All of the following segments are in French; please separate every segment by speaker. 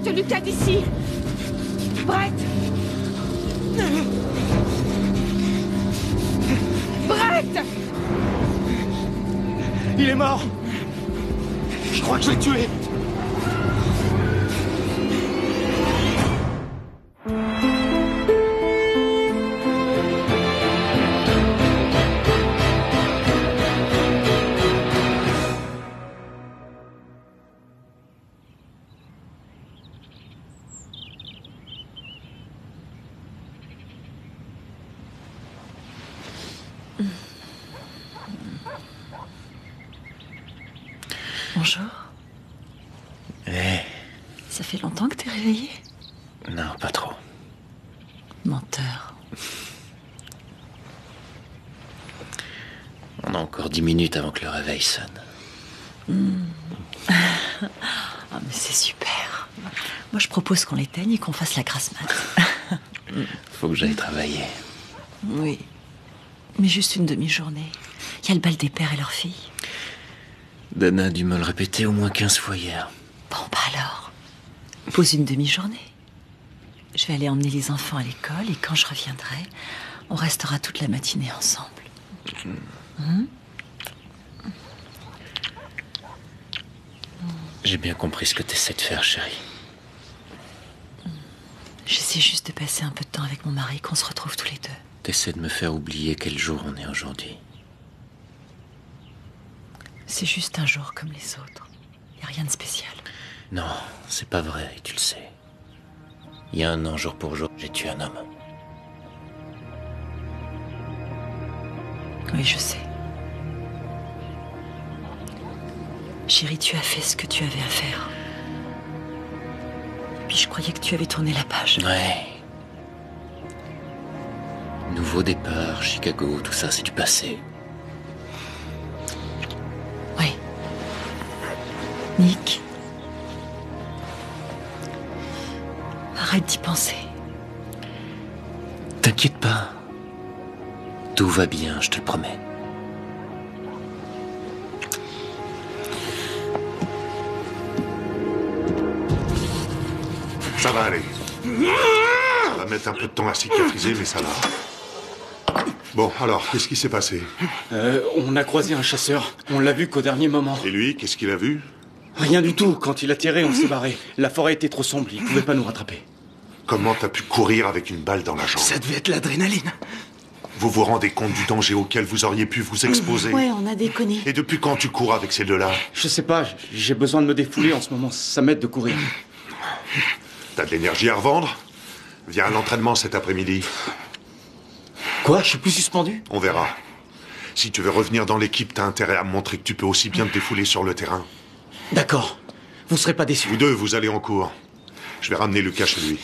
Speaker 1: Sorte Lucas d'ici. Brett. Brett.
Speaker 2: Il est mort. Je crois que je l'ai tué.
Speaker 3: Bonjour.
Speaker 4: Eh.
Speaker 3: Ça fait longtemps que t'es réveillé?
Speaker 4: Non, pas trop.
Speaker 3: Menteur.
Speaker 4: On a encore 10 minutes avant que le réveil sonne.
Speaker 3: Ah, mais c'est super. Moi, je propose qu'on l'éteigne et qu'on fasse la grasse mat.
Speaker 4: Faut que j'aille travailler.
Speaker 3: Oui. Mais juste une demi-journée. Il y a le bal des pères et leurs filles.
Speaker 4: Dana a dû me le répéter au moins 15 fois hier.
Speaker 3: Bon, bah alors. Pose une demi-journée. Je vais aller emmener les enfants à l'école et quand je reviendrai, on restera toute la matinée ensemble.
Speaker 4: J'ai bien compris ce que t'essaies de faire, chérie.
Speaker 3: J'essaie juste de passer un peu de temps avec mon mari, qu'on se retrouve tous les deux.
Speaker 4: T'essaies de me faire oublier quel jour on est aujourd'hui.
Speaker 3: C'est juste un jour comme les autres. Il n'y a rien de spécial.
Speaker 4: Non, c'est pas vrai, et tu le sais. Il y a 1 an, jour pour jour, j'ai tué un homme.
Speaker 3: Oui, je sais. Chérie, tu as fait ce que tu avais à faire. Puis je croyais que tu avais tourné la page.
Speaker 4: Ouais. Nouveau départ, Chicago, tout ça, c'est du passé.
Speaker 3: Oui. Nick. Arrête d'y penser.
Speaker 4: T'inquiète pas. Tout va bien, je te le promets.
Speaker 5: Ça va aller. Ça va mettre un peu de temps à cicatriser, mais ça va. Bon, alors, qu'est-ce qui s'est passé?
Speaker 2: On a croisé un chasseur. On l'a vu qu'au dernier moment.
Speaker 5: Et lui, qu'est-ce qu'il a vu?
Speaker 2: Rien du tout. Quand il a tiré, on s'est barré. La forêt était trop sombre. Il pouvait pas nous rattraper.
Speaker 5: Comment t'as pu courir avec une balle dans la jambe?
Speaker 2: Ça devait être l'adrénaline.
Speaker 5: Vous vous rendez compte du danger auquel vous auriez pu vous exposer?
Speaker 3: Ouais, on a déconné.
Speaker 5: Et depuis quand tu cours avec ces deux-là?
Speaker 2: Je sais pas. J'ai besoin de me défouler en ce moment. Ça m'aide de courir.
Speaker 5: T'as de l'énergie à revendre? Viens à l'entraînement cet après-midi.
Speaker 2: Quoi? Je suis plus suspendu?
Speaker 5: On verra. Si tu veux revenir dans l'équipe, t'as intérêt à me montrer que tu peux aussi bien te défouler sur le terrain.
Speaker 2: D'accord. Vous serez pas déçus.
Speaker 5: Vous deux, vous allez en cours. Je vais ramener Lucas chez lui.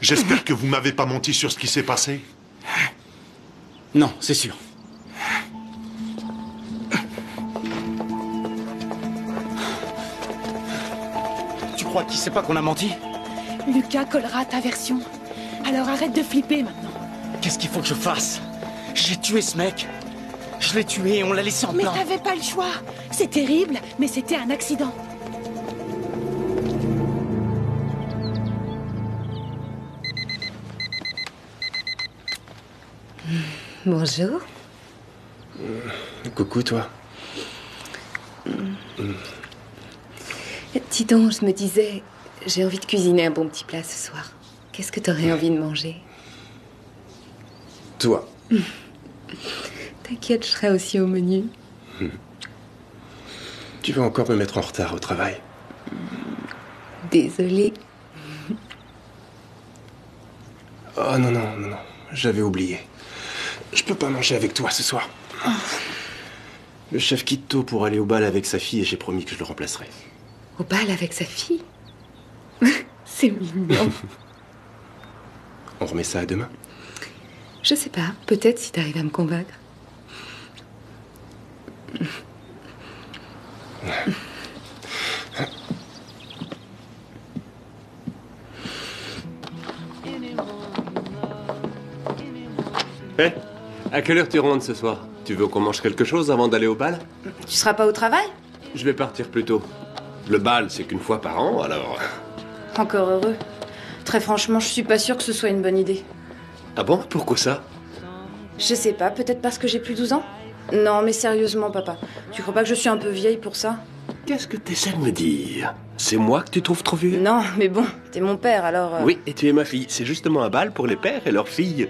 Speaker 5: J'espère que vous m'avez pas menti sur ce qui s'est passé.
Speaker 2: Non, c'est sûr. Tu crois qu'il sait pas qu'on a menti?
Speaker 1: Lucas collera ta version. Alors arrête de flipper maintenant.
Speaker 2: Qu'est-ce qu'il faut que je fasse? J'ai tué ce mec. Je l'ai tué et on l'a laissé en
Speaker 1: Mais
Speaker 2: plein.
Speaker 1: t'avais pas le choix. C'est terrible, mais c'était un accident.
Speaker 6: Bonjour.
Speaker 7: Coucou, toi.
Speaker 6: Dis donc, je me disais, j'ai envie de cuisiner un bon petit plat ce soir. Qu'est-ce que t'aurais envie de manger?
Speaker 7: Toi.
Speaker 6: T'inquiète, je serai aussi au menu.
Speaker 7: Tu vas encore me mettre en retard au travail.
Speaker 6: Désolée.
Speaker 7: Oh non, non, non, non. J'avais oublié. Je peux pas manger avec toi ce soir. Le chef quitte tôt pour aller au bal avec sa fille et j'ai promis que je le remplacerai.
Speaker 6: Au bal avec sa fille? C'est mignon.
Speaker 7: On remet ça à demain?
Speaker 6: Je sais pas, peut-être si t'arrives à me convaincre.
Speaker 8: Hé, à quelle heure tu rentres ce soir? Tu veux qu'on mange quelque chose avant d'aller au bal?
Speaker 6: Tu seras pas au travail?
Speaker 8: Je vais partir plus tôt. Le bal, c'est qu'une fois par an, alors...
Speaker 9: Encore heureux. Très franchement, je suis pas sûre que ce soit une bonne idée.
Speaker 8: Ah bon? Pourquoi ça?
Speaker 9: Je sais pas, peut-être parce que j'ai plus 12 ans? Non, mais sérieusement, papa. Tu crois pas que je suis un peu vieille pour ça?
Speaker 8: Qu'est-ce que t'essaies de me dire? C'est moi que tu trouves trop vieux?
Speaker 9: Non, mais bon, t'es mon père, alors...
Speaker 8: Oui, et tu es ma fille. C'est justement un bal pour les pères et leurs filles.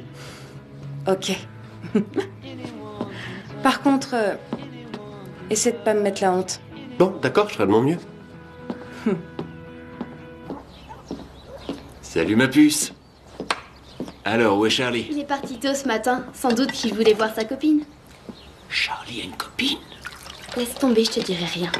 Speaker 9: Ok. Par contre, essaie de pas me mettre la honte.
Speaker 8: Bon, d'accord, je ferai de mon mieux.
Speaker 2: Salut ma puce. Alors, où est Charlie?
Speaker 10: Il est parti tôt ce matin. Sans doute qu'il voulait voir sa copine.
Speaker 2: Charlie a une copine?
Speaker 10: Laisse tomber, je te dirai rien.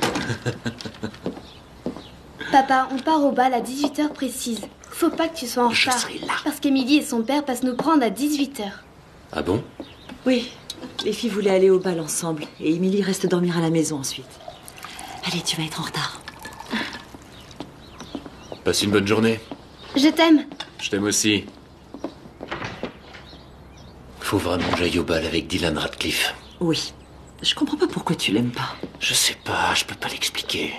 Speaker 10: Papa, on part au bal à 18h précise. Faut pas que tu sois en retard.
Speaker 2: Je serai là.
Speaker 10: Parce qu'Émilie et son père passent nous prendre à 18h.
Speaker 2: Ah bon?
Speaker 3: Oui, les filles voulaient aller au bal ensemble. Et Émilie reste dormir à la maison ensuite. Allez, tu vas être en retard.
Speaker 2: Passe une bonne journée.
Speaker 10: Je t'aime.
Speaker 2: Je t'aime aussi.
Speaker 4: Faut vraiment que j'aille au bal avec Dylan Radcliffe.
Speaker 3: Oui. Je comprends pas pourquoi tu l'aimes pas.
Speaker 4: Je sais pas, je peux pas l'expliquer.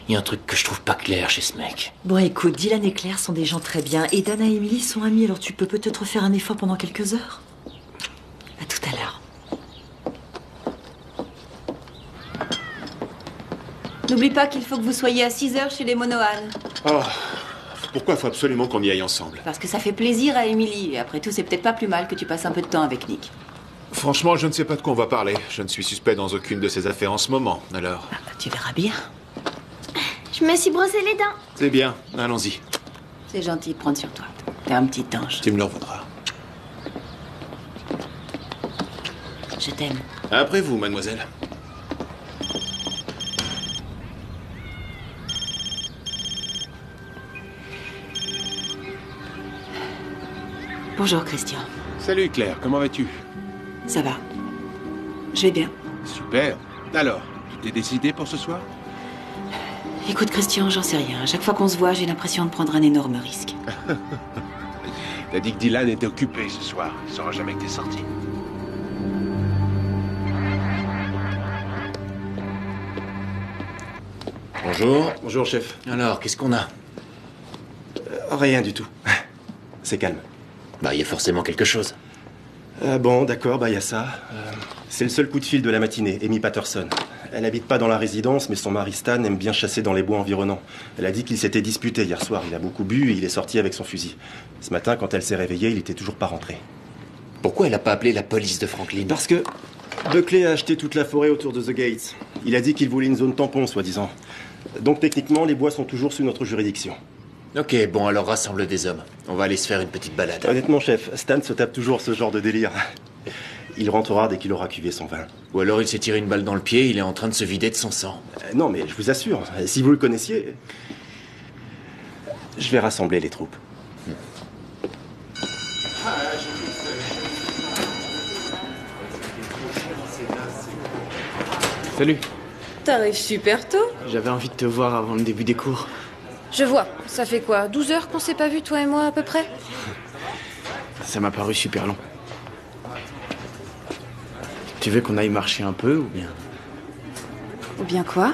Speaker 4: Il y a un truc que je trouve pas clair chez ce mec.
Speaker 3: Bon, écoute, Dylan et Claire sont des gens très bien. Et Dana et Emily sont amies, alors tu peux peut-être faire un effort pendant quelques heures. À tout à l'heure.
Speaker 11: N'oublie pas qu'il faut que vous soyez à 6h chez les Monohan.
Speaker 5: Oh, pourquoi faut absolument qu'on y aille ensemble?
Speaker 11: Parce que ça fait plaisir à Émilie. Et après tout, c'est peut-être pas plus mal que tu passes un peu de temps avec Nick.
Speaker 5: Franchement, je ne sais pas de quoi on va parler. Je ne suis suspect dans aucune de ces affaires en ce moment, alors...
Speaker 3: Tu verras bien.
Speaker 10: Je me suis brossé les dents.
Speaker 5: C'est bien, allons-y.
Speaker 11: C'est gentil de prendre sur toi. T'es un petit ange.
Speaker 5: Tu me le revaudras.
Speaker 3: Je t'aime.
Speaker 5: Après vous, mademoiselle.
Speaker 3: Bonjour, Christian.
Speaker 12: Salut Claire, comment vas-tu?
Speaker 3: Ça va. Je vais bien.
Speaker 12: Super. Alors, tu t'es décidé pour ce soir?
Speaker 3: Écoute, Christian, j'en sais rien. À chaque fois qu'on se voit, j'ai l'impression de prendre un énorme risque.
Speaker 12: T'as dit que Dylan était occupé ce soir. Il saura jamais que t'es sorti.
Speaker 2: Bonjour.
Speaker 7: Bonjour, chef.
Speaker 2: Alors, qu'est-ce qu'on a?
Speaker 7: Rien du tout. C'est calme.
Speaker 4: Bah, il y a forcément quelque chose.
Speaker 7: Bon, d'accord, bah il y a ça. C'est le seul coup de fil de la matinée, Amy Patterson. Elle n'habite pas dans la résidence, mais son mari Stan aime bien chasser dans les bois environnants. Elle a dit qu'il s'était disputé hier soir. Il a beaucoup bu et il est sorti avec son fusil. Ce matin, quand elle s'est réveillée, il était toujours pas rentré.
Speaker 4: Pourquoi elle a pas appelé la police de Franklin?
Speaker 7: Parce que Buckley a acheté toute la forêt autour de The Gates. Il a dit qu'il voulait une zone tampon, soi-disant. Donc techniquement, les bois sont toujours sous notre juridiction.
Speaker 4: Ok, bon, alors rassemble des hommes. On va aller se faire une petite balade.
Speaker 7: Honnêtement, chef, Stan se tape toujours ce genre de délire. Il rentrera dès qu'il aura cuvé son vin.
Speaker 4: Ou alors il s'est tiré une balle dans le pied, il est en train de se vider de son sang.
Speaker 7: Non, mais je vous assure, si vous le connaissiez... Je vais rassembler les troupes.
Speaker 2: Salut.
Speaker 9: T'arrives super tôt.
Speaker 2: J'avais envie de te voir avant le début des cours.
Speaker 9: Je vois. Ça fait quoi, 12 heures qu'on s'est pas vus, toi et moi, à peu près?
Speaker 2: Ça m'a paru super long. Tu veux qu'on aille marcher un peu ou bien...
Speaker 9: Ou bien quoi?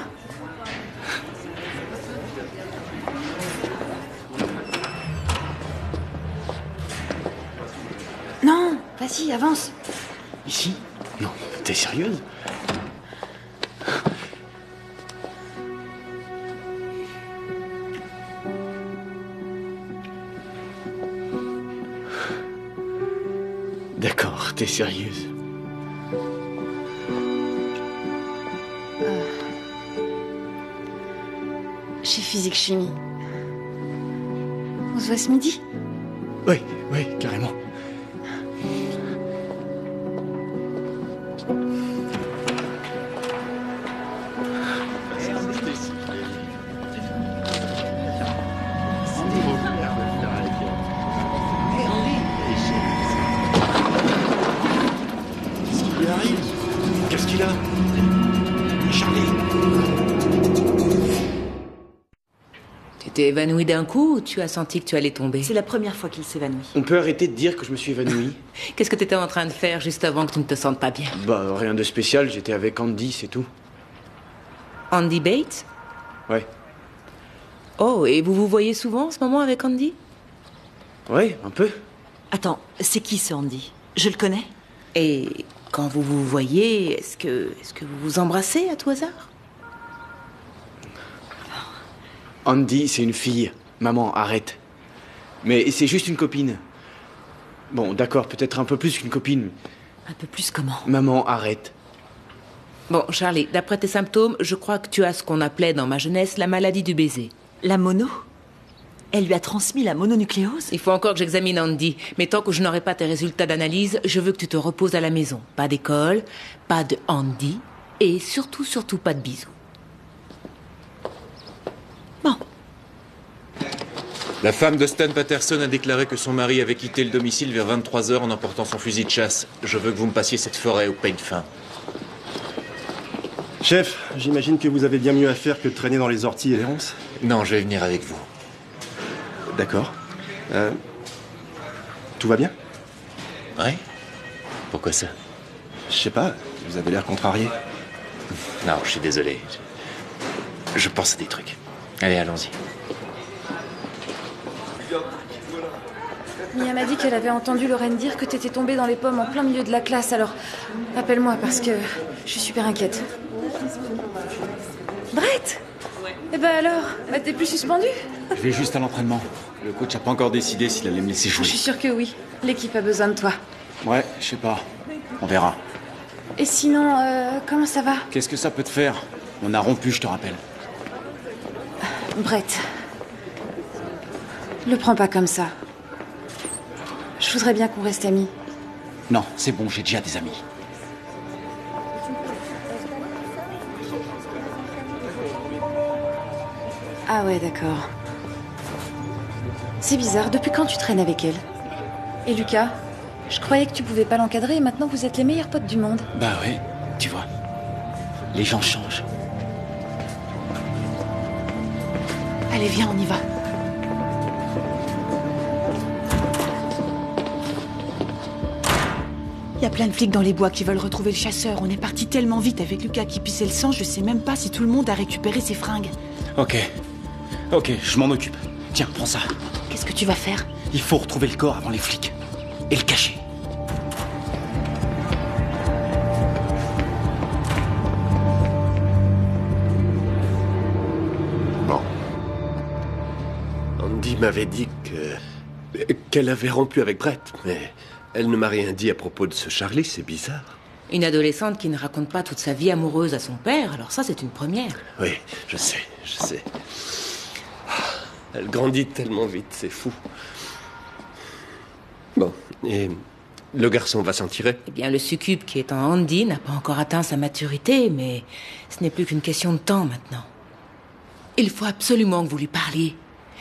Speaker 9: Non, vas-y, avance.
Speaker 2: Ici? Non, t'es sérieuse? D'accord, t'es sérieuse.
Speaker 9: Chez Physique Chimie. On se voit ce midi?
Speaker 2: Oui, carrément.
Speaker 5: Qu'est-ce qu'il a? Charlie.
Speaker 6: Tu t'es évanoui d'un coup ou tu as senti que tu allais tomber?
Speaker 3: C'est la première fois qu'il s'évanouit.
Speaker 2: On peut arrêter de dire que je me suis évanoui?
Speaker 6: Qu'est-ce que tu étais en train de faire juste avant que tu ne te sentes pas bien?
Speaker 2: Bah, rien de spécial, j'étais avec Andy, c'est tout.
Speaker 6: Andy Bates?
Speaker 2: Ouais.
Speaker 6: Oh, et vous vous voyez souvent en ce moment avec Andy?
Speaker 2: Oui, un peu.
Speaker 3: Attends, c'est qui ce Andy? Je le connais?
Speaker 6: Et quand vous vous voyez, est-ce que vous vous embrassez à tout hasard?
Speaker 2: Andy, c'est une fille. Maman, arrête. Mais c'est juste une copine. Bon, d'accord, peut-être un peu plus qu'une copine.
Speaker 3: Un peu plus comment?
Speaker 2: Maman, arrête.
Speaker 6: Bon, Charlie, d'après tes symptômes, je crois que tu as ce qu'on appelait dans ma jeunesse la maladie du baiser.
Speaker 3: La mono? Elle lui a transmis la mononucléose?
Speaker 6: Il faut encore que j'examine Andy, mais tant que je n'aurai pas tes résultats d'analyse, je veux que tu te reposes à la maison. Pas d'école, pas de Andy, et surtout, surtout pas de bisous.
Speaker 3: Bon.
Speaker 4: La femme de Stan Patterson a déclaré que son mari avait quitté le domicile vers 23h en emportant son fusil de chasse. Je veux que vous me passiez cette forêt au peigne fin.
Speaker 7: Chef, j'imagine que vous avez bien mieux à faire que de traîner dans les orties et les ronces.
Speaker 4: Non, je vais venir avec vous.
Speaker 7: D'accord. Tout va bien?
Speaker 4: Ouais? Pourquoi ça?
Speaker 7: Je sais pas, vous avez l'air contrarié.
Speaker 4: Non, je suis désolé. Je pense à des trucs. Allez, allons-y.
Speaker 9: Mia m'a dit qu'elle avait entendu Lorraine dire que t'étais tombée dans les pommes en plein milieu de la classe, alors appelle-moi parce que je suis super inquiète. Brett? Eh ben alors, t'es plus suspendue?
Speaker 2: Je vais juste à l'entraînement. Le coach n'a pas encore décidé s'il allait me laisser jouer.
Speaker 9: Je suis sûre que oui. L'équipe a besoin de toi.
Speaker 2: Ouais, je sais pas. On verra.
Speaker 9: Et sinon, comment ça va?
Speaker 2: Qu'est-ce que ça peut te faire? On a rompu, je te rappelle.
Speaker 9: Brett, le prends pas comme ça. Je voudrais bien qu'on reste amis.
Speaker 2: Non, c'est bon, j'ai déjà des amis.
Speaker 9: Ah ouais, d'accord. C'est bizarre, depuis quand tu traînes avec elle? Et Lucas? Je croyais que tu pouvais pas l'encadrer et maintenant vous êtes les meilleurs potes du monde.
Speaker 2: Bah ouais, tu vois. Les gens changent.
Speaker 1: Allez, viens, on y va. Il y a plein de flics dans les bois qui veulent retrouver le chasseur. On est parti tellement vite avec Lucas qui pissait le sang, je sais même pas si tout le monde a récupéré ses fringues.
Speaker 2: Ok, je m'en occupe. Tiens, prends ça.
Speaker 1: Qu'est-ce que tu vas faire?
Speaker 2: Il faut retrouver le corps avant les flics. Et le cacher.
Speaker 5: Bon.
Speaker 8: Andy m'avait dit qu'elle avait rompu avec Brett, mais elle ne m'a rien dit à propos de ce Charlie, c'est bizarre.
Speaker 6: Une adolescente qui ne raconte pas toute sa vie amoureuse à son père, alors ça c'est une première.
Speaker 8: Oui, je sais. Elle grandit tellement vite, c'est fou. Bon, et le garçon va s'en tirer?
Speaker 6: Eh bien, le succube qui est en Andy n'a pas encore atteint sa maturité, mais ce n'est plus qu'une question de temps maintenant. Il faut absolument que vous lui parliez.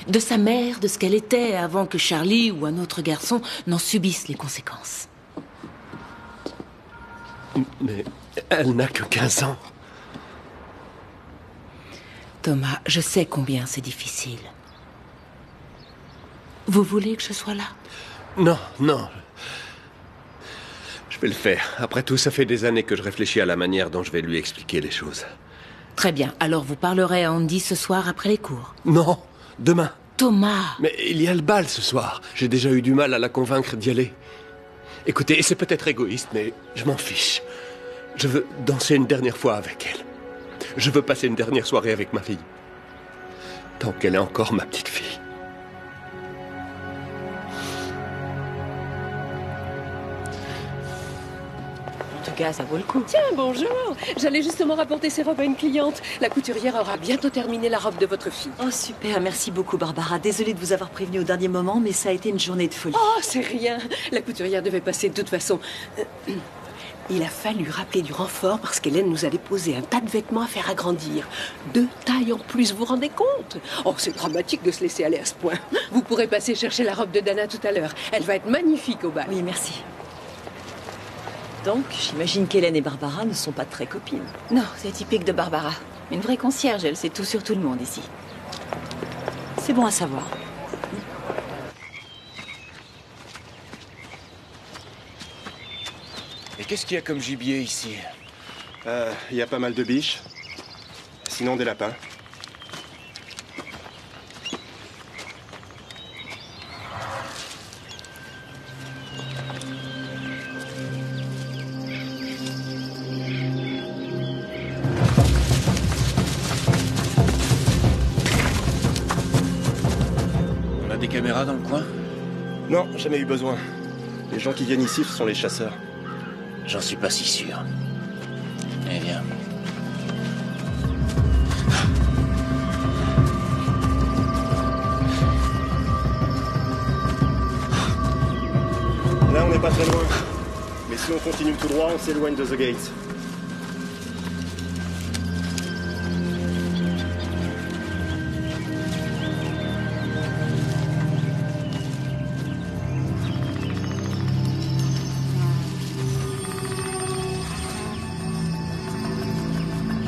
Speaker 6: De sa mère, de ce qu'elle était avant que Charlie ou un autre garçon n'en subissent les conséquences.
Speaker 8: Mais elle n'a que 15 ans.
Speaker 6: Thomas, je sais combien c'est difficile. Vous voulez que je sois là?
Speaker 8: Non. Je vais le faire. Après tout, ça fait des années que je réfléchis à la manière dont je vais lui expliquer les choses.
Speaker 6: Très bien. Alors vous parlerez à Andy ce soir après les cours?
Speaker 8: Non, demain.
Speaker 6: Thomas!
Speaker 8: Mais il y a le bal ce soir. J'ai déjà eu du mal à la convaincre d'y aller. Écoutez, c'est peut-être égoïste, mais je m'en fiche. Je veux danser une dernière fois avec elle. Je veux passer une dernière soirée avec ma fille. Tant qu'elle est encore ma petite fille.
Speaker 6: En tout cas, ça vaut le coup.
Speaker 13: Tiens, bonjour. J'allais justement rapporter ces robes à une cliente. La couturière aura bientôt terminé la robe de votre fille.
Speaker 3: Oh super, merci beaucoup Barbara. Désolée de vous avoir prévenu au dernier moment, mais ça a été une journée de folie.
Speaker 13: Oh, c'est rien. La couturière devait passer de toute façon. Il a fallu rappeler du renfort parce qu'Hélène nous a déposé un tas de vêtements à faire agrandir. 2 tailles en plus, vous vous rendez compte? Oh, c'est dramatique de se laisser aller à ce point. Vous pourrez passer chercher la robe de Dana tout à l'heure. Elle va être magnifique au bal.
Speaker 3: Oui, merci. Donc, j'imagine qu'Hélène et Barbara ne sont pas très copines.
Speaker 11: Non, c'est typique de Barbara. Une vraie concierge, elle sait tout sur tout le monde ici.
Speaker 3: C'est bon à savoir.
Speaker 2: Et qu'est-ce qu'il y a comme gibier ici?
Speaker 7: Il y a pas mal de biches. Sinon des lapins.
Speaker 4: caméras dans le coin?
Speaker 7: Non, jamais eu besoin. Les gens qui viennent ici, ce sont les chasseurs.
Speaker 4: J'en suis pas si sûr. Eh bien.
Speaker 7: Là, on n'est pas très loin. Mais si on continue tout droit, on s'éloigne de The Gates.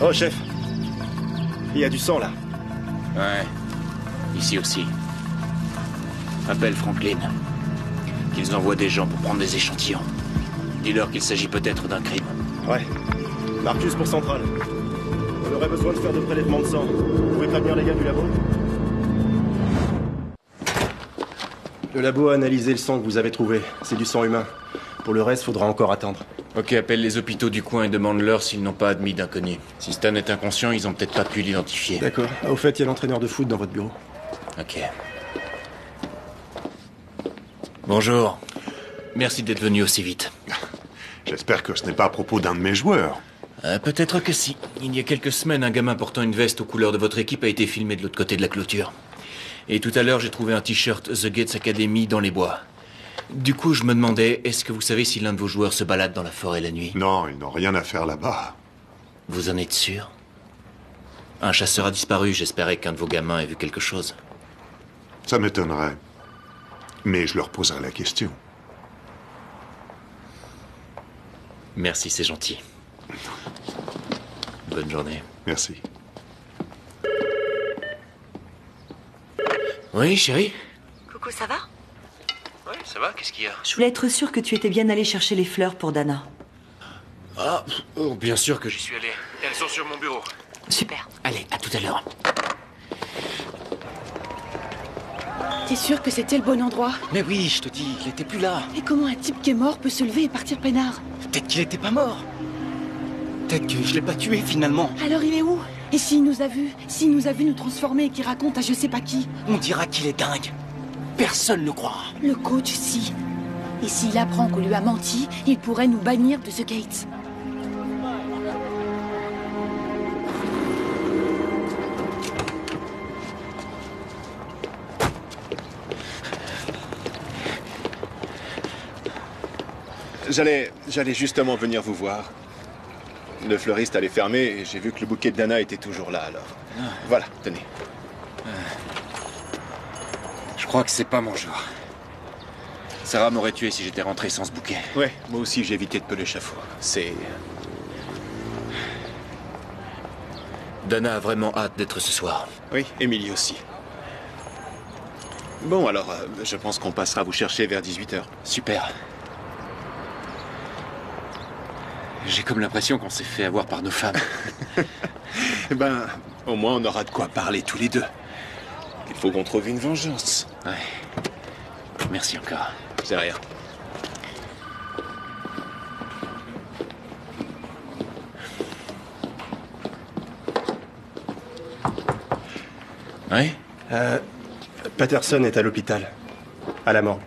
Speaker 7: Oh, chef. Il y a du sang, là.
Speaker 4: Ouais. Ici aussi. Appelle Franklin. Qu'ils envoient des gens pour prendre des échantillons. Dis-leur qu'il s'agit peut-être d'un crime.
Speaker 7: Ouais. Marcus pour Central. On aurait besoin de faire des prélèvements de sang. Vous pouvez prévenir les gars du labo? Le labo a analysé le sang que vous avez trouvé. C'est du sang humain. Pour le reste, faudra encore attendre.
Speaker 4: Ok, appelle les hôpitaux du coin et demande-leur s'ils n'ont pas admis d'inconnu. Si Stan est inconscient, ils ont peut-être pas pu l'identifier.
Speaker 7: D'accord. Au fait, il y a l'entraîneur de foot dans votre bureau.
Speaker 4: Ok. Bonjour. Merci d'être venu aussi vite.
Speaker 5: J'espère que ce n'est pas à propos d'un de mes joueurs.
Speaker 4: Peut-être que si. Il y a quelques semaines, un gamin portant une veste aux couleurs de votre équipe a été filmé de l'autre côté de la clôture. Et tout à l'heure, j'ai trouvé un t-shirt The Gates Academy dans les bois. Du coup, je me demandais, est-ce que vous savez si l'un de vos joueurs se balade dans la forêt la nuit?
Speaker 5: Non, ils n'ont rien à faire là-bas.
Speaker 4: Vous en êtes sûr? Un chasseur a disparu, j'espérais qu'un de vos gamins ait vu quelque chose.
Speaker 5: Ça m'étonnerait. Mais je leur poserai la question.
Speaker 4: Merci, c'est gentil. Bonne journée.
Speaker 5: Merci.
Speaker 4: Oui, chérie?
Speaker 3: Coucou, ça va?
Speaker 4: Oui, ça va, qu'est-ce qu'il y a?
Speaker 3: Je voulais être sûre que tu étais bien allé chercher les fleurs pour Dana.
Speaker 4: Ah, oh, bien sûr que j'y suis allé. Elles sont sur mon bureau.
Speaker 3: Super.
Speaker 4: Allez, à tout à l'heure.
Speaker 1: T'es sûr que c'était le bon endroit?
Speaker 2: Mais oui, je te dis, il était plus là.
Speaker 1: Et comment un type qui est mort peut se lever et partir peinard?
Speaker 2: Peut-être qu'il était pas mort. Peut-être que je l'ai pas tué finalement.
Speaker 1: Alors il est où? Et s'il nous a vus? S'il nous a vus nous transformer et qu'il raconte à je sais pas qui?
Speaker 2: On dira qu'il est dingue. Personne ne croira.
Speaker 1: Le coach, si. Et s'il apprend qu'on lui a menti, il pourrait nous bannir de The Gates.
Speaker 14: J'allais justement venir vous voir. Le fleuriste allait fermer et j'ai vu que le bouquet de Dana était toujours là, alors. Voilà, tenez.
Speaker 4: Je crois que c'est pas mon genre. Sarah m'aurait tué si j'étais rentré sans ce bouquet.
Speaker 14: Ouais, moi aussi j'ai évité de peler l'échafaud. C'est...
Speaker 4: Dana a vraiment hâte d'être ce soir.
Speaker 14: Oui, Émilie aussi. Bon, alors, je pense qu'on passera vous chercher vers 18h.
Speaker 4: Super. J'ai comme l'impression qu'on s'est fait avoir par nos femmes.
Speaker 14: Ben, au moins on aura de quoi parler tous les deux. Il faut qu'on trouve une vengeance.
Speaker 4: Ouais. Merci encore.
Speaker 14: C'est rien.
Speaker 4: Oui?
Speaker 7: Patterson est à l'hôpital. À la morgue.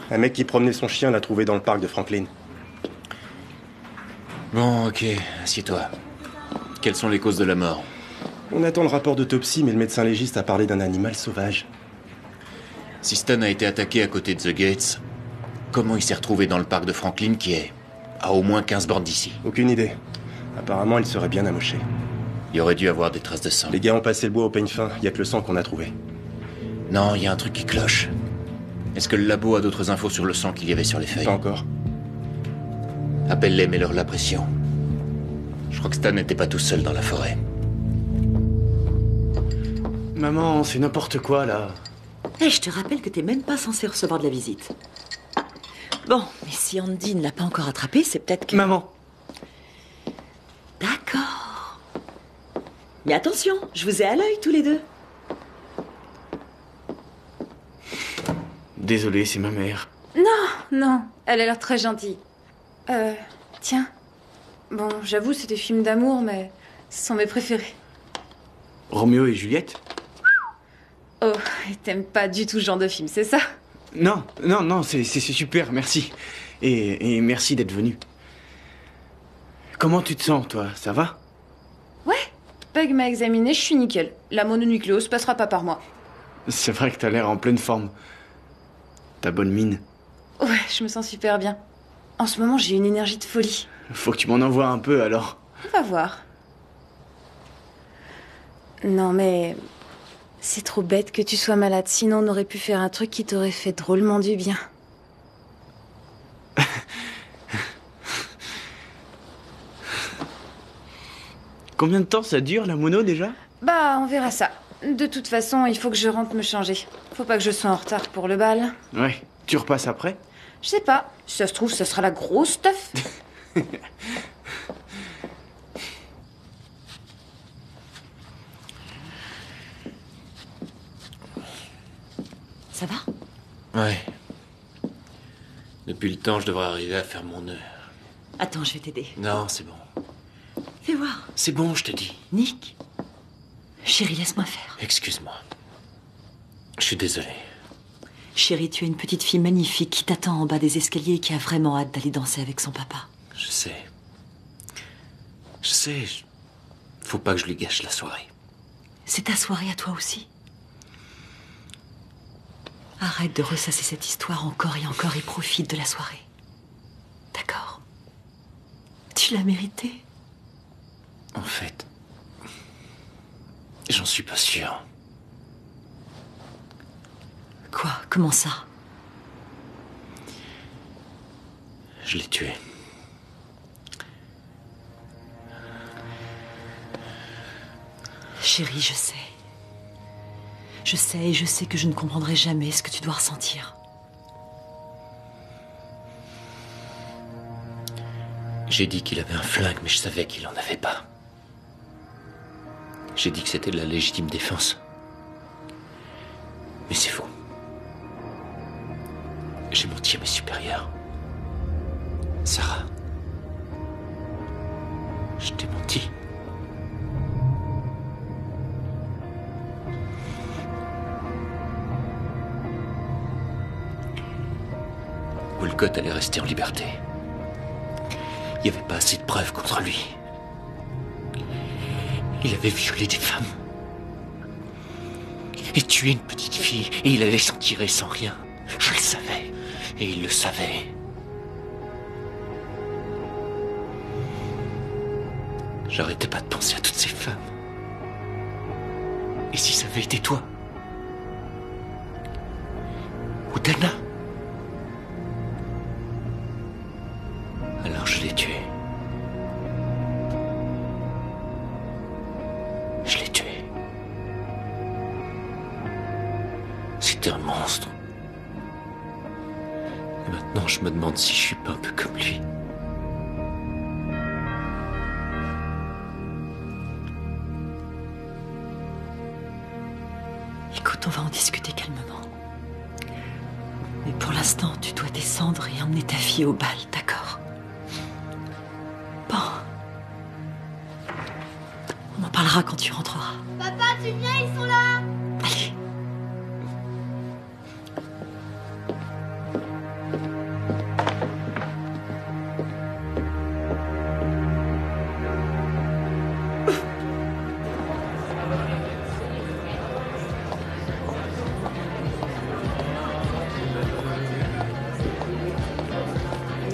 Speaker 7: Un mec qui promenait son chien l'a trouvé dans le parc de Franklin.
Speaker 4: Bon, ok. Assieds-toi. Quelles sont les causes de la mort?
Speaker 7: On attend le rapport d'autopsie, mais le médecin légiste a parlé d'un animal sauvage.
Speaker 4: Si Stan a été attaqué à côté de The Gates, comment il s'est retrouvé dans le parc de Franklin qui est à au moins 15 bornes d'ici?
Speaker 7: Aucune idée. Apparemment, il serait bien amoché.
Speaker 4: Il aurait dû avoir des traces de sang.
Speaker 7: Les gars ont passé le bois au peigne fin. Il y a que le sang qu'on a trouvé.
Speaker 4: Non, il y a un truc qui cloche. Est-ce que le labo a d'autres infos sur le sang qu'il y avait sur les feuilles?
Speaker 7: Pas encore.
Speaker 4: Appelle-les, mets-leur la pression. Je crois que Stan n'était pas tout seul dans la forêt.
Speaker 2: Maman, c'est n'importe quoi, là.
Speaker 3: Et je te rappelle que t'es même pas censé recevoir de la visite. Bon, mais si Andy ne l'a pas encore attrapé, c'est peut-être que...
Speaker 2: Maman.
Speaker 3: D'accord. Mais attention, je vous ai à l'œil tous les deux.
Speaker 2: Désolé, c'est ma mère.
Speaker 9: Non, elle a l'air très gentille. Tiens. Bon, j'avoue, c'est des films d'amour, mais ce sont mes préférés.
Speaker 2: Roméo et Juliette?
Speaker 9: Oh, t'aimes pas du tout ce genre de film, c'est ça?
Speaker 2: Non, c'est super, merci. Et merci d'être venu. Comment tu te sens, toi? Ça va?
Speaker 9: Ouais, Pug m'a examiné, je suis nickel. La mononucléose passera pas par moi.
Speaker 2: C'est vrai que t'as l'air en pleine forme. T'as bonne mine.
Speaker 9: Ouais, je me sens super bien. En ce moment, j'ai une énergie de folie.
Speaker 2: Faut que tu m'en envoies un peu, alors.
Speaker 9: On va voir. Non, mais... c'est trop bête que tu sois malade, sinon on aurait pu faire un truc qui t'aurait fait drôlement du bien.
Speaker 2: Combien de temps ça dure, la mono, déjà?
Speaker 9: Bah, on verra ça. De toute façon, il faut que je rentre me changer. Faut pas que je sois en retard pour le bal.
Speaker 2: Ouais. Tu repasses après?
Speaker 9: Je sais pas. Si ça se trouve, ça sera la grosse teuf.
Speaker 3: Ça va?
Speaker 4: Ouais. Depuis le temps, je devrais arriver à faire mon heure.
Speaker 3: Attends, je vais t'aider.
Speaker 4: Non, c'est bon.
Speaker 3: Fais voir.
Speaker 4: C'est bon, je te dis.
Speaker 3: Nick. Chérie, laisse-moi faire.
Speaker 4: Excuse-moi. Je suis désolé.
Speaker 3: Chérie, tu es une petite fille magnifique qui t'attend en bas des escaliers et qui a vraiment hâte d'aller danser avec son papa.
Speaker 4: Je sais. Faut pas que je lui gâche la soirée.
Speaker 3: C'est ta soirée à toi aussi. Arrête de ressasser cette histoire encore et encore et profite de la soirée. D'accord? Tu l'as mérité.
Speaker 4: En fait, j'en suis pas sûr.
Speaker 3: Quoi? Comment ça?
Speaker 4: Je l'ai tué.
Speaker 3: Chérie, je sais. Je sais et je sais que je ne comprendrai jamais ce que tu dois ressentir.
Speaker 4: J'ai dit qu'il avait un flingue, mais je savais qu'il en avait pas. J'ai dit que c'était de la légitime défense. Mais c'est faux. J'ai menti à mes supérieurs. Sarah. Je t'ai menti. Wolcott allait rester en liberté. Il n'y avait pas assez de preuves contre lui. Il avait violé des femmes. Et tué une petite fille. Et il allait s'en tirer sans rien. Je le savais. Et il le savait. J'arrêtais pas de penser à toutes ces femmes. Et si ça avait été toi? Ou Dana? Alors je l'ai tué. Je l'ai tué. C'était un monstre. Et maintenant je me demande si je suis pas un peu comme lui.
Speaker 3: Écoute, on va en discuter calmement. Mais pour l'instant, tu dois descendre et emmener ta fille au bal, d'accord? Bon. On en parlera quand tu rentreras.
Speaker 10: Papa, tu viens, ils sont là.
Speaker 3: Allez.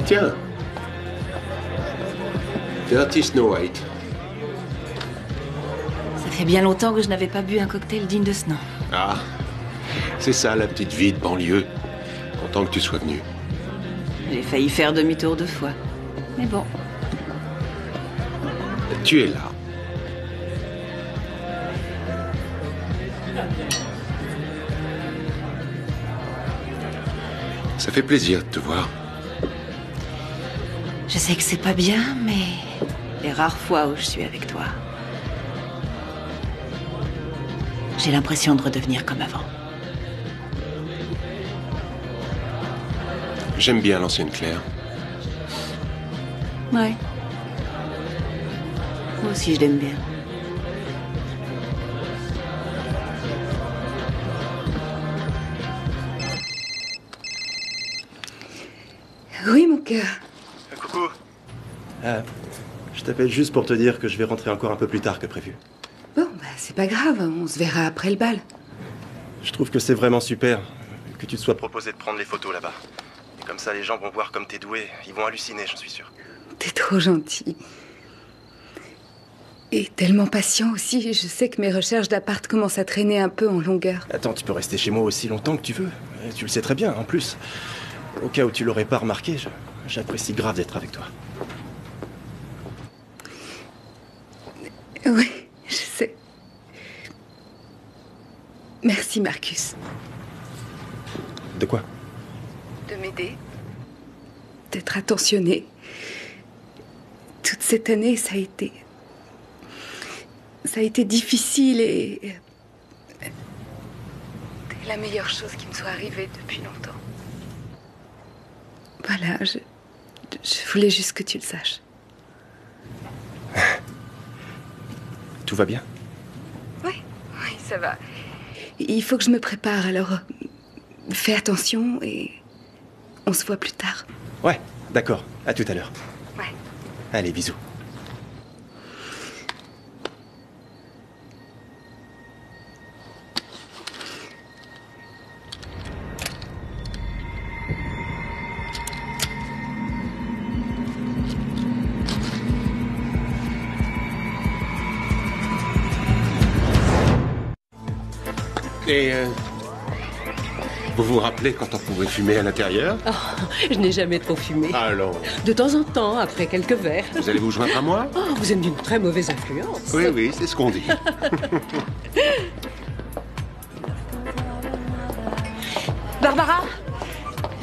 Speaker 12: Tiens. Dirty Snow White.
Speaker 11: Ça fait bien longtemps que je n'avais pas bu un cocktail digne de ce nom.
Speaker 12: Ah, c'est ça la petite vie de banlieue. Content que tu sois venu.
Speaker 11: J'ai failli faire demi-tour 2 fois. Mais bon.
Speaker 12: Tu es là. Ça fait plaisir de te voir.
Speaker 11: Je sais que c'est pas bien, mais les rares fois où je suis avec toi, j'ai l'impression de redevenir comme avant.
Speaker 12: J'aime bien l'ancienne Claire.
Speaker 11: Ouais. Moi aussi, je l'aime bien.
Speaker 9: Oui, mon cœur.
Speaker 7: Coucou. Je t'appelle juste pour te dire que je vais rentrer encore un peu plus tard que prévu.
Speaker 9: Bon, bah, c'est pas grave, on se verra après le bal.
Speaker 7: Je trouve que c'est vraiment super que tu te sois proposé de prendre les photos là-bas. Et comme ça, les gens vont voir comme t'es doué. Ils vont halluciner, j'en suis sûr.
Speaker 9: T'es trop gentil. Et tellement patient aussi. Je sais que mes recherches d'appart commencent à traîner un peu en longueur.
Speaker 7: Attends, tu peux rester chez moi aussi longtemps que tu veux. Tu le sais très bien, en plus. Au cas où tu l'aurais pas remarqué, j'apprécie grave d'être avec toi.
Speaker 9: Oui, je sais. Merci, Marcus.
Speaker 7: De quoi?
Speaker 9: De m'aider. D'être attentionné. Toute cette année, ça a été difficile et... C'est la meilleure chose qui me soit arrivée depuis longtemps. Voilà, je voulais juste que tu le saches.
Speaker 7: Tout va bien?
Speaker 9: Oui, ça va. Il faut que je me prépare, alors fais attention et on se voit plus tard.
Speaker 7: Ouais, d'accord. À tout à l'heure.
Speaker 9: Ouais.
Speaker 7: Allez, bisous.
Speaker 12: Et vous vous rappelez quand on pouvait fumer à l'intérieur?
Speaker 13: Oh, je n'ai jamais trop fumé.
Speaker 12: Alors,
Speaker 13: De temps en temps, après quelques verres.
Speaker 12: vous allez vous joindre à moi?
Speaker 13: Oh, vous êtes d'une très mauvaise influence.
Speaker 12: Oui, oui, c'est ce qu'on dit.
Speaker 3: Barbara,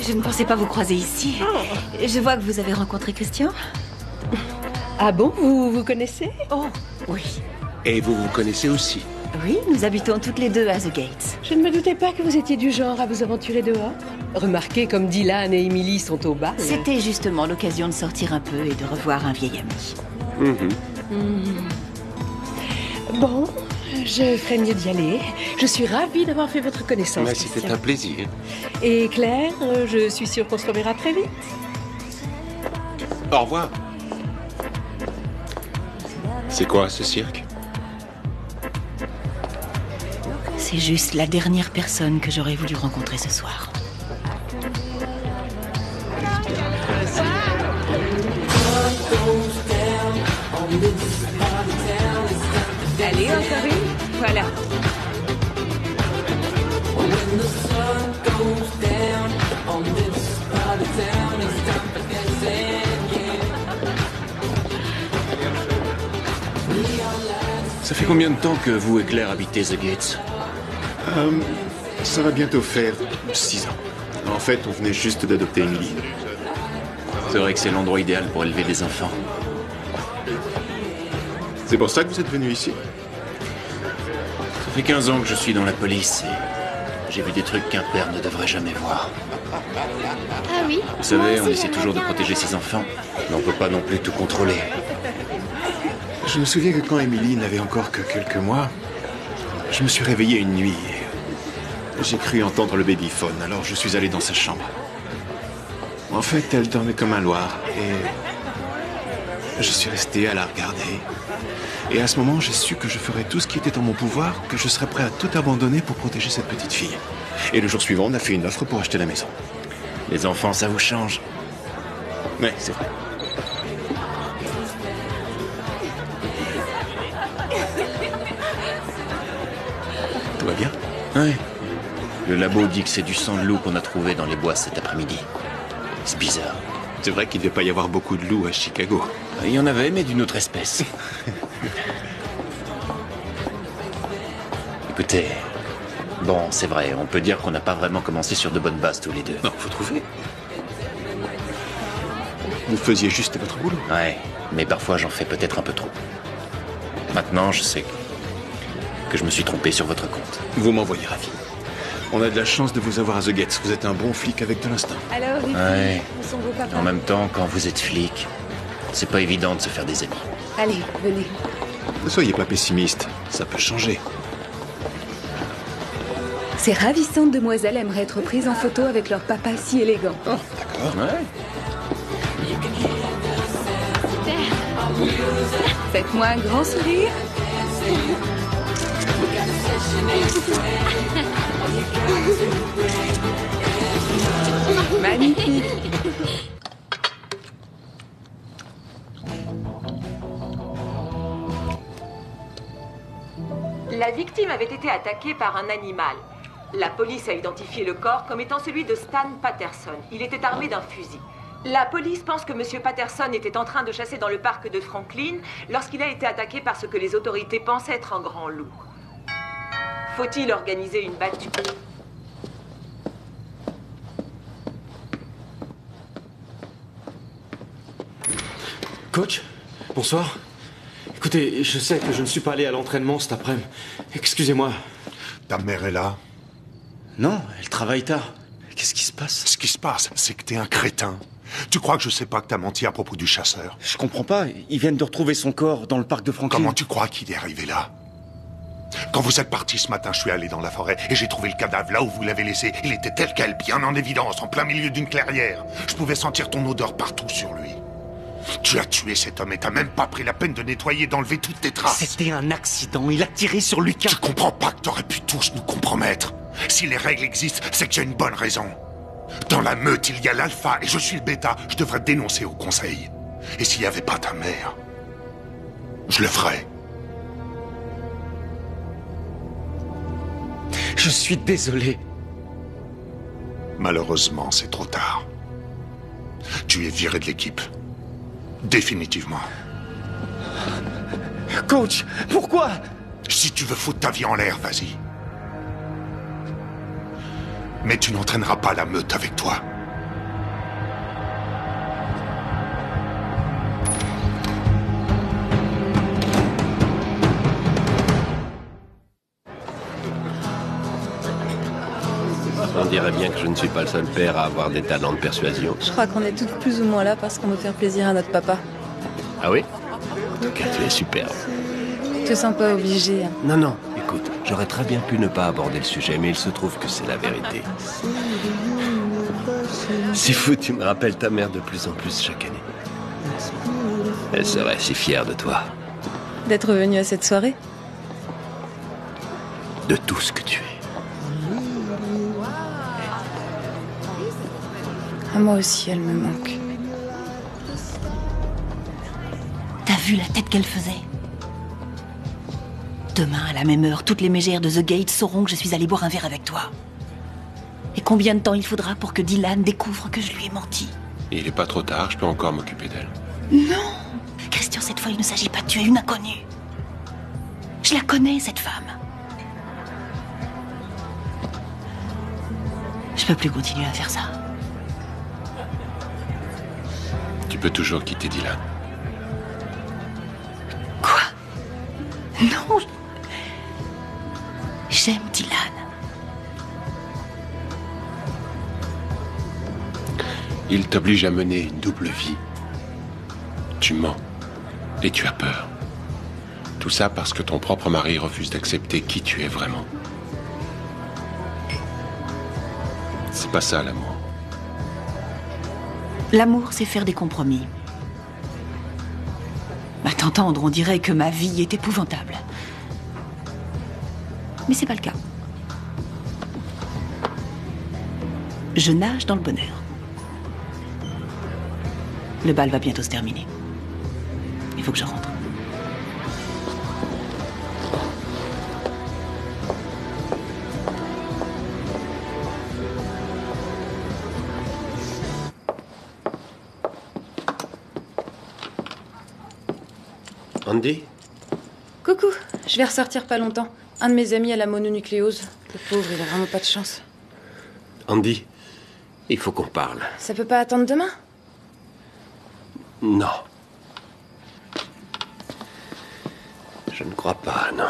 Speaker 3: je ne pensais pas vous croiser ici. Je vois que vous avez rencontré Christian.
Speaker 13: Ah bon, vous vous connaissez?
Speaker 3: Oh, oui.
Speaker 12: Et vous vous connaissez aussi?
Speaker 3: Oui, nous habitons toutes les deux à The Gates.
Speaker 13: Je ne me doutais pas que vous étiez du genre à vous aventurer dehors. Remarquez comme Dylan et Emily sont au bal.
Speaker 11: C'était justement l'occasion de sortir un peu et de revoir un vieil ami.
Speaker 13: Bon, je ferais mieux d'y aller. Je suis ravie d'avoir fait votre connaissance.
Speaker 12: Mais c'était
Speaker 13: Christian.
Speaker 12: un plaisir.
Speaker 13: Et Claire, je suis sûre qu'on se reverra très vite.
Speaker 12: Au revoir. C'est quoi ce cirque?
Speaker 11: C'est juste la dernière personne que j'aurais voulu rencontrer ce soir.
Speaker 3: Allez, encore une. Voilà.
Speaker 4: Ça fait combien de temps que vous et Claire habitez The Gates?
Speaker 14: Ça va bientôt faire 6 ans. En fait, on venait juste d'adopter Emily.
Speaker 4: C'est vrai que c'est l'endroit idéal pour élever des enfants.
Speaker 14: C'est pour ça que vous êtes venu ici?
Speaker 4: Ça fait 15 ans que je suis dans la police et j'ai vu des trucs qu'un père ne devrait jamais voir.
Speaker 10: Ah oui?
Speaker 4: Vous savez, on essaie toujours de protéger ses enfants, mais on peut pas non plus tout contrôler.
Speaker 14: Je me souviens que quand Emily n'avait encore que quelques mois, je me suis réveillé une nuit et j'ai cru entendre le babyphone, alors je suis allé dans sa chambre. En fait, elle dormait comme un loir et je suis resté à la regarder. Et à ce moment, j'ai su que je ferais tout ce qui était en mon pouvoir, que je serais prêt à tout abandonner pour protéger cette petite fille. Et le jour suivant, on a fait une offre pour acheter la maison.
Speaker 4: Les enfants, ça vous change.
Speaker 14: Ouais, c'est vrai. Tout va bien?
Speaker 4: Ouais. Le labo dit que c'est du sang de loup qu'on a trouvé dans les bois cet après-midi. C'est bizarre.
Speaker 14: C'est vrai qu'il ne devait pas y avoir beaucoup de loups à Chicago.
Speaker 4: Il y en avait, mais d'une autre espèce. Écoutez, bon, c'est vrai, on peut dire qu'on n'a pas vraiment commencé sur de bonnes bases tous les deux.
Speaker 14: Non, vous trouvez? Vous faisiez juste votre boulot.
Speaker 4: Ouais, mais parfois j'en fais peut-être un peu trop. Maintenant, je sais que je me suis trompé sur votre compte.
Speaker 14: Vous m'envoyez ravi. On a de la chance de vous avoir à The Gates. Vous êtes un bon flic avec de l'instinct.
Speaker 9: Alors, les
Speaker 4: Ouais.
Speaker 9: filles, où sont vos papas?
Speaker 4: En même temps, quand vous êtes flic, c'est pas évident de se faire des amis.
Speaker 9: Allez, venez.
Speaker 14: Ne soyez pas pessimiste. Ça peut changer.
Speaker 9: Ces ravissantes demoiselles aimeraient être prises en photo avec leur papa si élégant.
Speaker 14: Oh, d'accord.
Speaker 4: Ouais.
Speaker 9: Faites-moi un grand sourire. Magnifique.
Speaker 15: La victime avait été attaquée par un animal. La police a identifié le corps comme étant celui de Stan Patterson. Il était armé d'un fusil. La police pense que M. Patterson était en train de chasser dans le parc de Franklin lorsqu'il a été attaqué par ce que les autorités pensent être un grand loup. Faut-il organiser une battue?
Speaker 2: Coach, bonsoir. Écoutez, je sais que je ne suis pas allé à l'entraînement cet après-midi. Excusez-moi.
Speaker 5: Ta mère est là?
Speaker 2: Non, elle travaille tard. Qu'est-ce qui se passe?
Speaker 5: Ce qui se passe, c'est que t'es un crétin. Tu crois que je sais pas que t'as menti à propos du chasseur?
Speaker 2: Je comprends pas. Ils viennent de retrouver son corps dans le parc de Franklin.
Speaker 5: Comment tu crois qu'il est arrivé là? Quand vous êtes parti ce matin, je suis allé dans la forêt et j'ai trouvé le cadavre là où vous l'avez laissé. Il était tel quel, bien en évidence, en plein milieu d'une clairière. Je pouvais sentir ton odeur partout sur lui. Tu as tué cet homme et t'as même pas pris la peine de nettoyer, d'enlever toutes tes traces.
Speaker 2: C'était un accident. Il a tiré sur Lucas.
Speaker 5: Tu comprends pas que t'aurais pu tous nous compromettre? Si les règles existent, c'est qu'il y a une bonne raison. Dans la meute, il y a l'alpha et je suis le bêta. Je devrais te dénoncer au conseil. Et s'il n'y avait pas ta mère, je le ferais.
Speaker 2: Je suis désolé.
Speaker 5: Malheureusement, c'est trop tard. Tu es viré de l'équipe. Définitivement.
Speaker 2: Coach, pourquoi?
Speaker 5: Si tu veux foutre ta vie en l'air, vas-y. Mais tu n'entraîneras pas la meute avec toi.
Speaker 12: On dirait bien que je ne suis pas le seul père à avoir des talents de persuasion.
Speaker 9: Je crois qu'on est toutes plus ou moins là parce qu'on veut faire plaisir à notre papa.
Speaker 12: Ah oui? En tout cas, tu es superbe.
Speaker 9: Je te sens pas obligé. Hein.
Speaker 12: Non, non, écoute, j'aurais très bien pu ne pas aborder le sujet, mais il se trouve que c'est la vérité. C'est fou, tu me rappelles ta mère de plus en plus chaque année. Elle serait si fière de toi.
Speaker 9: D'être venu à cette soirée?
Speaker 12: De tout ce que tu es.
Speaker 9: À moi aussi, elle me manque.
Speaker 3: T'as vu la tête qu'elle faisait? Demain, à la même heure, toutes les mégères de The Gate sauront que je suis allée boire un verre avec toi. Et combien de temps il faudra pour que Dylan découvre que je lui ai menti?
Speaker 12: Il est pas trop tard, je peux encore m'occuper d'elle.
Speaker 3: Non! Christian, cette fois, il ne s'agit pas de tuer une inconnue. Je la connais, cette femme. Je peux plus continuer à faire ça.
Speaker 12: Tu peux toujours quitter Dylan.
Speaker 3: Quoi? Non! J'aime Dylan.
Speaker 12: Il t'oblige à mener une double vie. Tu mens. Et tu as peur. Tout ça parce que ton propre mari refuse d'accepter qui tu es vraiment. C'est pas ça, l'amour.
Speaker 3: L'amour, c'est faire des compromis. À t'entendre, on dirait que ma vie est épouvantable. Mais c'est pas le cas. Je nage dans le bonheur. Le bal va bientôt se terminer. Il faut que je rentre.
Speaker 12: Andy?
Speaker 9: Coucou, je vais ressortir pas longtemps. Un de mes amis a la mononucléose. Le pauvre, il a vraiment pas de chance.
Speaker 12: Andy, il faut qu'on parle.
Speaker 9: Ça peut pas attendre demain?
Speaker 12: Non. Je ne crois pas, non.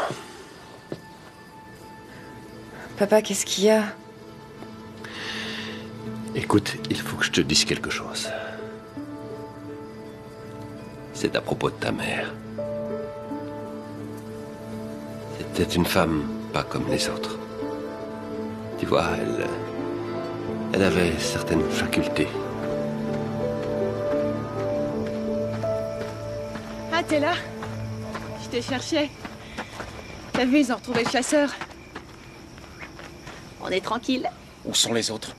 Speaker 9: Papa, qu'est-ce qu'il y a?
Speaker 12: Écoute, il faut que je te dise quelque chose. C'est à propos de ta mère. C'était une femme pas comme les autres. Tu vois, elle avait certaines facultés.
Speaker 1: t'es là? Je te cherchais. T'as vu, ils ont retrouvé le chasseur. On est tranquille.
Speaker 4: Où sont les autres?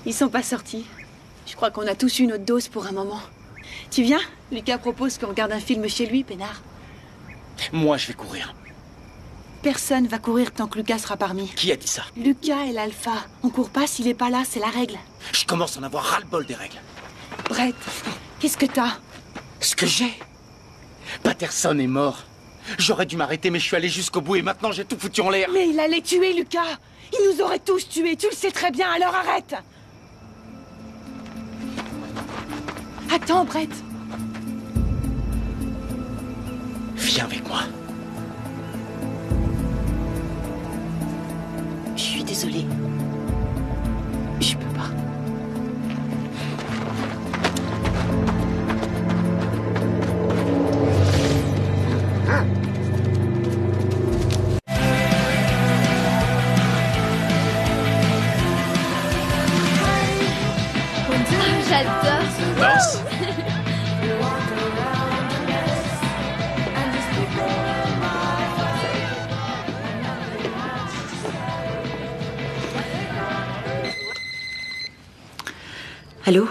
Speaker 1: Ils sont pas sortis. Je crois qu'on a tous eu notre dose pour un moment. Tu viens? Lucas propose qu'on regarde un film chez lui, peinard.
Speaker 4: Moi, je vais courir.
Speaker 1: Personne va courir tant que Lucas sera parmi.
Speaker 4: Qui a dit ça?
Speaker 1: Lucas est l'alpha. On court pas s'il est pas là, c'est la règle.
Speaker 4: Je commence à en avoir ras-le-bol des règles.
Speaker 1: Brett, qu'est-ce que t'as?
Speaker 4: Ce que j'ai? Patterson est mort. J'aurais dû m'arrêter, mais je suis allé jusqu'au bout et maintenant j'ai tout foutu en l'air.
Speaker 1: Mais il allait tuer Lucas. Il nous aurait tous tués, tu le sais très bien, alors arrête. Attends, Brett.
Speaker 4: Viens avec moi.
Speaker 1: Je suis désolée. Je peux pas.
Speaker 10: J'adore.
Speaker 4: Danse.
Speaker 3: Allô?
Speaker 4: Ouais,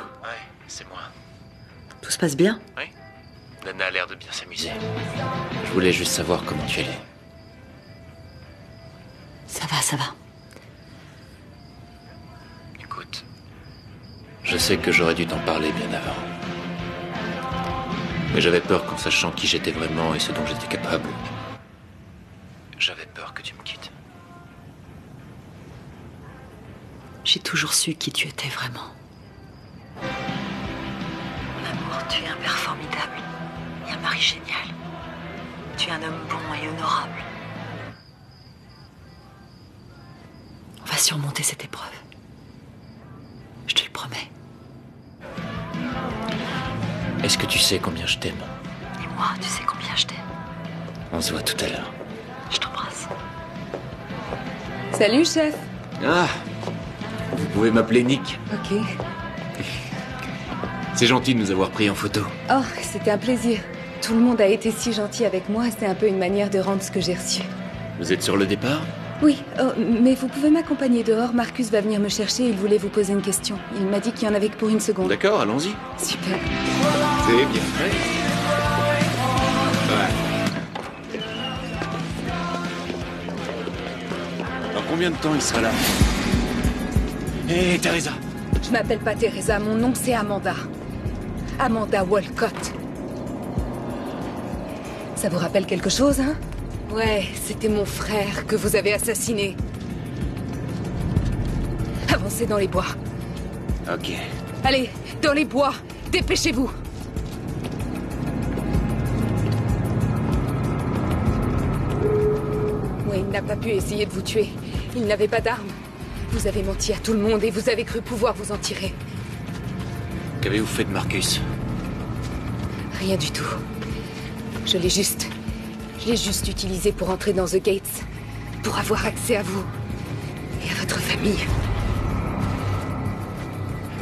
Speaker 4: c'est moi.
Speaker 3: Tout se passe bien?
Speaker 4: Oui. Nana a l'air de bien s'amuser. Je voulais juste savoir comment tu allais.
Speaker 3: Ça va, ça va.
Speaker 4: Écoute, je sais que j'aurais dû t'en parler bien avant. Mais j'avais peur qu'en sachant qui j'étais vraiment et ce dont j'étais capable, j'avais peur que tu me quittes.
Speaker 3: J'ai toujours su qui tu étais vraiment. L'amour, tu es un père formidable et un mari génial. Tu es un homme bon et honorable. On va surmonter cette épreuve. Je te le promets.
Speaker 4: Est-ce que tu sais combien je t'aime?
Speaker 3: Et moi, tu sais combien je t'aime.
Speaker 4: On se voit tout à l'heure.
Speaker 3: Je t'embrasse.
Speaker 16: Salut, chef.
Speaker 4: Ah, vous pouvez m'appeler Nick.
Speaker 16: Ok.
Speaker 4: C'est gentil de nous avoir pris en photo.
Speaker 16: Oh, c'était un plaisir. Tout le monde a été si gentil avec moi, c'est un peu une manière de rendre ce que j'ai reçu.
Speaker 4: Vous êtes sur le départ?
Speaker 16: Oui, oh, mais vous pouvez m'accompagner dehors. Marcus va venir me chercher, il voulait vous poser une question. Il m'a dit qu'il y en avait que pour une seconde.
Speaker 4: D'accord, allons-y.
Speaker 16: Super.
Speaker 4: C'est bien fait. Ouais. Dans combien de temps il sera là? Hé, Teresa!
Speaker 16: Je m'appelle pas Teresa, mon nom c'est Amanda. Amanda Walcott. Ça vous rappelle quelque chose, hein? Ouais, c'était mon frère que vous avez assassiné. Avancez dans les bois.
Speaker 4: Ok.
Speaker 16: Allez, dans les bois. Dépêchez-vous. Wayne n'a pas pu essayer de vous tuer. Il n'avait pas d'armes. Vous avez menti à tout le monde et vous avez cru pouvoir vous en tirer.
Speaker 4: Qu'avez-vous fait de Marcus?
Speaker 16: Rien du tout. Je l'ai juste utilisé pour entrer dans The Gates. Pour avoir accès à vous. Et à votre famille.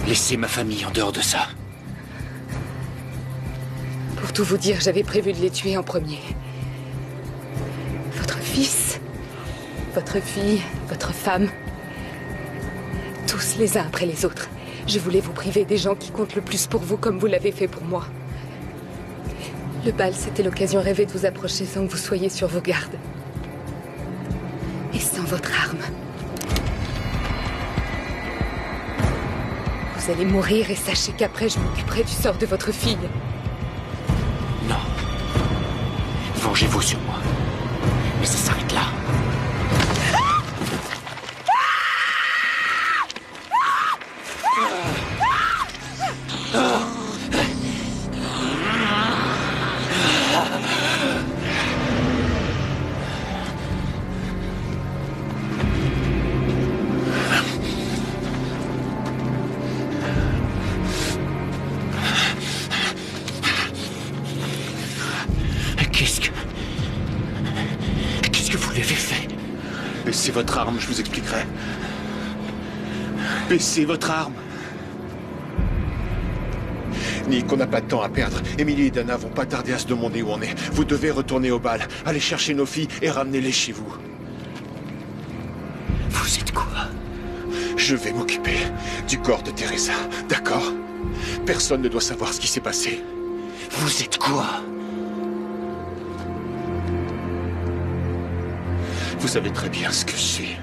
Speaker 4: Laissez ma famille en dehors de ça.
Speaker 16: Pour tout vous dire, j'avais prévu de les tuer en premier. Votre fils, votre fille, votre femme. Tous les uns après les autres. Je voulais vous priver des gens qui comptent le plus pour vous comme vous l'avez fait pour moi. Le bal, c'était l'occasion rêvée de vous approcher sans que vous soyez sur vos gardes. Et sans votre arme. Vous allez mourir et sachez qu'après, je m'occuperai du sort de votre fille.
Speaker 4: Non. Vengez-vous sur moi. Mais ça s'arrête là. Qu'est-ce que vous lui avez fait?
Speaker 14: Baissez votre arme, je vous expliquerai. Baissez votre arme. Nick, on n'a pas de temps à perdre. Emily et Dana vont pas tarder à se demander où on est. Vous devez retourner au bal, aller chercher nos filles et ramener-les chez vous.
Speaker 8: Vous êtes quoi?
Speaker 14: Je vais m'occuper du corps de Teresa, d'accord? Personne ne doit savoir ce qui s'est passé.
Speaker 8: Vous êtes quoi?
Speaker 14: Vous savez très bien ce que je suis.